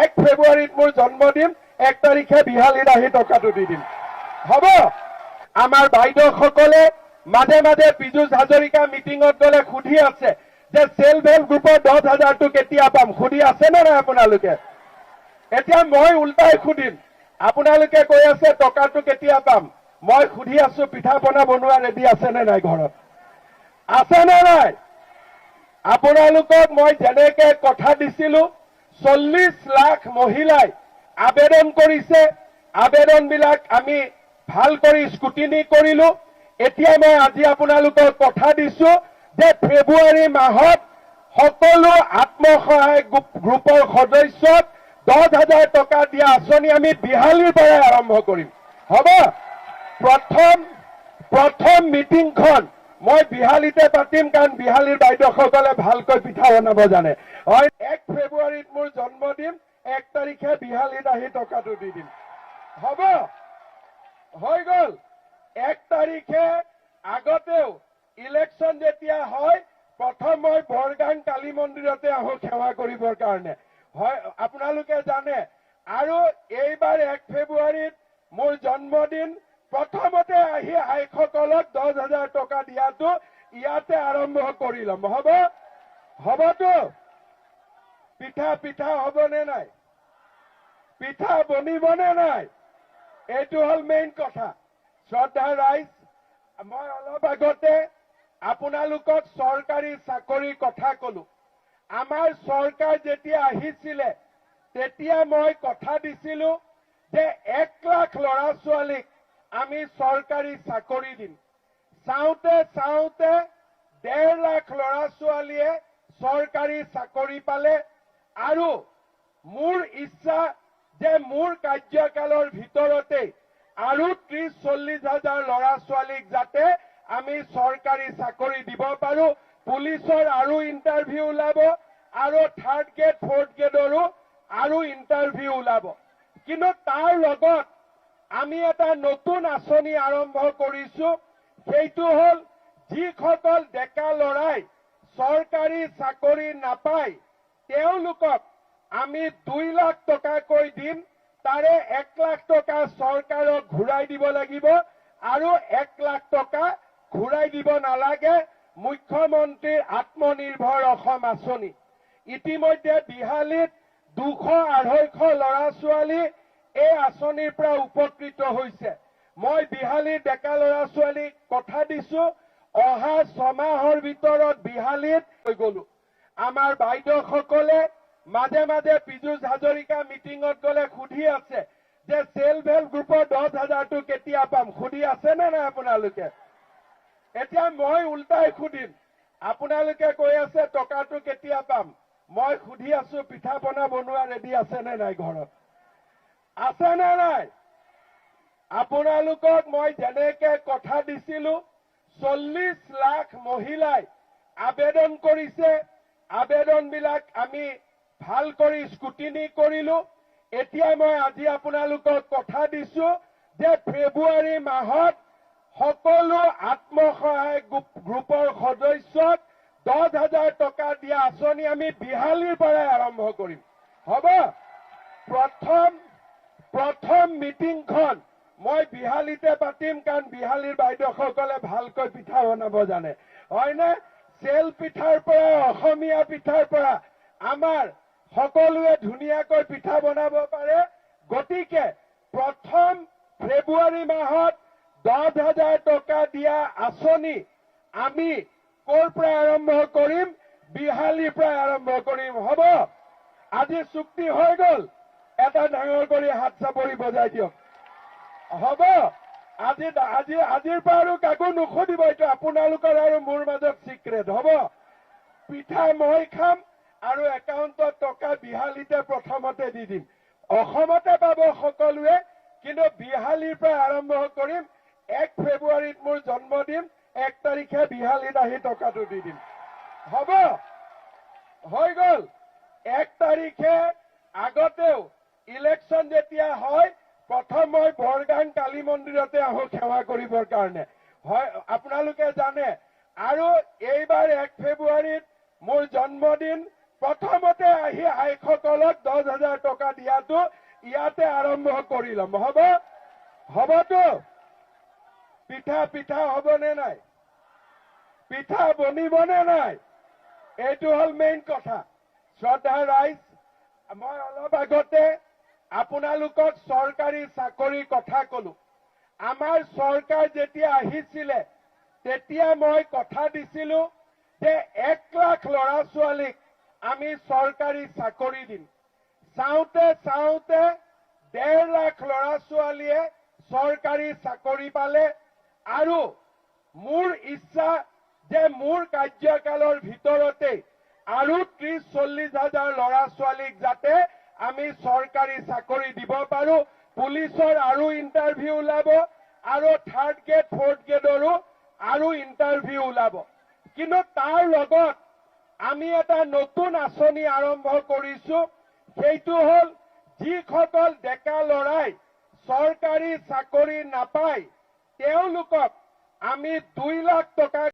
1 ফেব্ৰুৱাৰীত মোৰ জন্মদিন, 1 তাৰিখে বিহালীত আহি টকাটো দি দিম। হ'ব? আমাৰ বাইদেউসকলে মাজে মাজে পীযুষ হাজৰিকা মিটিঙত গলে সুধি আছে যে সেলফ হেল্প গ্ৰুপৰ 10,000টো কেতিয়া পাম, সুধি আছে নে নাই আপোনালোকে? এতিয়া মই উল্টাই সুধিম, আপোনালোকে কৈ আছে টকাটো কেতিয়া পাম, মই সুধি আছো পিঠা পনা বনোৱা ৰেডি আছে নে নাই ঘৰত? আছে নে নাই? আপোনালোকক মই যেনেকে কথা দিছিলো 40 লাখ মহিলাই আবেদন কৰিছে, আবেদনবিলাক আমি ভাল কৰি স্কুটিনি কৰিলো। এতিয়া মই আজি আপোনালোকক কথা দিছো যে ফেব্ৰুৱাৰী মাহত সকলো আত্মসহায়ক গ্ৰুপৰ সদস্যক 10,000 টকা দিয়া আঁচনি আমি বিহালীৰ পৰাই আৰম্ভ কৰিম। হ'ব? প্ৰথম মিটিংখন মই বিহালীতে পাতিম, কাৰণ বিহালীৰ বাইদেউসকলে ভালকৈ পিঠা বনাব জানে। 1 ফেব্ৰুৱাৰীত মোৰ জন্মদিন, 1 তাৰিখে বিহালীত আহি টকাটো দি দিম। হ'ব? হৈ গল? 1 তাৰিখে আগতেও ইলেকশ্যন যেতিয়া হয়, প্ৰথম মই বৰগাং কালী মন্দিৰতে আহো সেৱা কৰিবৰ কাৰণে। হয়, আপোনালোকে জানে। আৰু এইবাৰ 1 ফেব্ৰুৱাৰীত মোৰ জন্মদিন, প্ৰথমতে আহি আইসকলক 10,000 টকা দিয়াটো ইয়াতে আৰম্ভ কৰি ল'ম। হ'ব? হ'বতো? পিঠা হ'বনে নাই? পিঠা বনিবনে নাই? এইটো হল মেইন কথা। শ্ৰদ্ধা ৰাইজ, মই অলপ আগতে আপোনালোকক চৰকাৰী চাকৰিৰ কথা কলো। আমাৰ চৰকাৰ যেতিয়া আহিছিলে তেতিয়া মই কথা দিছিলো যে 1 লাখ ল'ৰা ছোৱালীক আমি চৰকাৰী চাকৰি দিম। চাওঁতে 1.5 লাখ ল'ৰা ছোৱালীয়ে চৰকাৰী চাকৰি পালে। আৰু মোৰ ইচ্ছা যে মোৰ কাৰ্যকালৰ ভিতৰতে আৰু 30-40 হাজাৰ ল'ৰা ছোৱালীক যাতে আমি চৰকাৰী চাকৰি দিব পাৰো। পুলিচৰ আৰু ইণ্টাৰভিউ ওলাব, আৰু 3rd গ্ৰেড 4th গ্ৰেডৰো আৰু ইণ্টাৰভিউ ওলাব। কিন্তু তাৰ লগত আমি এটা নতুন আঁচনি আৰম্ভ কৰিছো। সেইটো হল যিসকল ডেকা ল'ৰাই চৰকাৰী চাকৰি নাপায় তেওঁলোকক আমি 2 লাখ টকাকৈ দিম। তাৰে 1 লাখ টকা চৰকাৰক ঘূৰাই দিব লাগিব, আৰু 1 লাখ টকা ঘূৰাই দিব নালাগে মুখ্যমন্ত্ৰীৰ আত্মনিৰ্ভৰ অসম আঁচনি। ইতিমধ্যে বিহালীত 200-250 ল'ৰা ছোৱালী এই আঁচনিৰ পৰা উপকৃত হৈছে। মই বিহালীৰ ডেকা ল'ৰা ছোৱালীক কথা দিছো, অহা 6 মাহৰ ভিতৰত বিহালীত হৈ গলো। আমাৰ বাইদেউসকলে মাজে মাজে পীযুষ হাজৰিকা মিটিঙত গলে সুধি আছে যে সেলফ হেল্প গ্ৰুপৰ 10,000টো কেতিয়া পাম, সুধি আছে নে নাই আপোনালোকে? এতিয়া মই উল্টাই সুধিম, আপোনালোকে কৈ আছে টকাটো কেতিয়া পাম, মই সুধি আছো পিঠা পনা বনোৱা ৰেডি আছে নে নাই ঘৰত? আছে নে নাই? আপোনালোকক মই যেনেকে কথা দিছিলো 40 লাখ মহিলাই আবেদন কৰিছে, আবেদনবিলাক আমি ভাল কৰি স্কুটিনি কৰিলো। এতিয়া মই আজি আপোনালোকক কথা দিছো যে ফেব্ৰুৱাৰী মাহত সকলো আত্মসহায়ক গ্ৰুপৰ সদস্যক 10,000 টকা দিয়া আঁচনি আমি বিহালীৰ পৰাই আৰম্ভ কৰিম। হ'ব? প্ৰথম মিটিংখন মই বিহালীতে পাতিম, কাৰণ বিহালীৰ বাইদেউসকলে ভালকৈ পিঠা বনাব জানে। হয়নে? চেল পিঠাৰ পৰা, অসমীয়া পিঠাৰ পৰা আমাৰ সকলোৱে ধুনীয়াকৈ পিঠা বনাব পাৰে। গতিকে প্ৰথম ফেব্ৰুৱাৰী মাহত 10,000 টকা দিয়া আঁচনি আমি ক'ৰ পৰা আৰম্ভ কৰিম? বিহালীৰ পৰা আৰম্ভ কৰিম। হ'ব? আজি চুক্তি হৈ গল? এটা ডাঙৰ কৰি হাত চাপৰি বজাই দিয়ক। হ'ব? আজিৰ পৰা আৰু কাকো নুসুধিব, এইটো আপোনালোকৰ আৰু মোৰ মাজত চিক্ৰেট। হ'ব? পিঠা মই খাম আৰু একাউণ্টত টকা বিহালীতে প্ৰথমতে দি দিম। অসমতে পাব সকলোৱে, কিন্তু বিহালীৰ পৰা আৰম্ভ কৰিম। 1 ফেব্ৰুৱাৰীত মোৰ জন্মদিন, 1 তাৰিখে বিহালীত আহি টকাটো দি দিম। হ'ব? হৈ গল? 1 তাৰিখে আগতেও ইলেকশ্যন যেতিয়া হয়, প্ৰথম মই বৰগাং কালী মন্দিৰতে আহো সেৱা কৰিবৰ কাৰণে। হয়, আপোনালোকে জানে। আৰু এইবাৰ 1 ফেব্ৰুৱাৰীত মোৰ জন্মদিন, প্ৰথমতে আহি আইসকলক 10,000 টকা দিয়াটো ইয়াতে আৰম্ভ কৰি ল'ম। হ'বতো? পিঠা হ'বনে নাই? পিঠা বনিবনে নাই? এইটো হ'ল মেইন কথা। শ্ৰদ্ধা ৰাইজ, মই অলপ আগতে আপোনালোকক চৰকাৰী চাকৰিৰ কথা কলো। আমাৰ চৰকাৰ যেতিয়া আহিছিলে তেতিয়া মই কথা দিছিলো যে 1 লাখ ল'ৰা ছোৱালীক আমি চৰকাৰী চাকৰি দিম। চাওঁতে 1.5 লাখ ল'ৰা ছোৱালীয়ে চৰকাৰী চাকৰি পালে। আৰু মোৰ ইচ্ছা যে মোৰ কাৰ্যকালৰ ভিতৰতে আৰু 30-40 হাজাৰ ল'ৰা ছোৱালীক যাতে আমি চৰকাৰী চাকৰি দিব পাৰো। পুলিচৰ আৰু ইণ্টাৰভিউ ওলাব আৰু 3rd গ্ৰেড 4th গ্ৰেডৰো আৰু ইণ্টাৰভিউ ওলাব। কিন্তু তাৰ লগত আমি এটা নতুন আঁচনি আৰম্ভ কৰিছো। সেইটো হ'ল যিসকল ডেকা ল'ৰাই চৰকাৰী চাকৰি নাপায় তেওঁলোকক আমি 2 লাখ টকা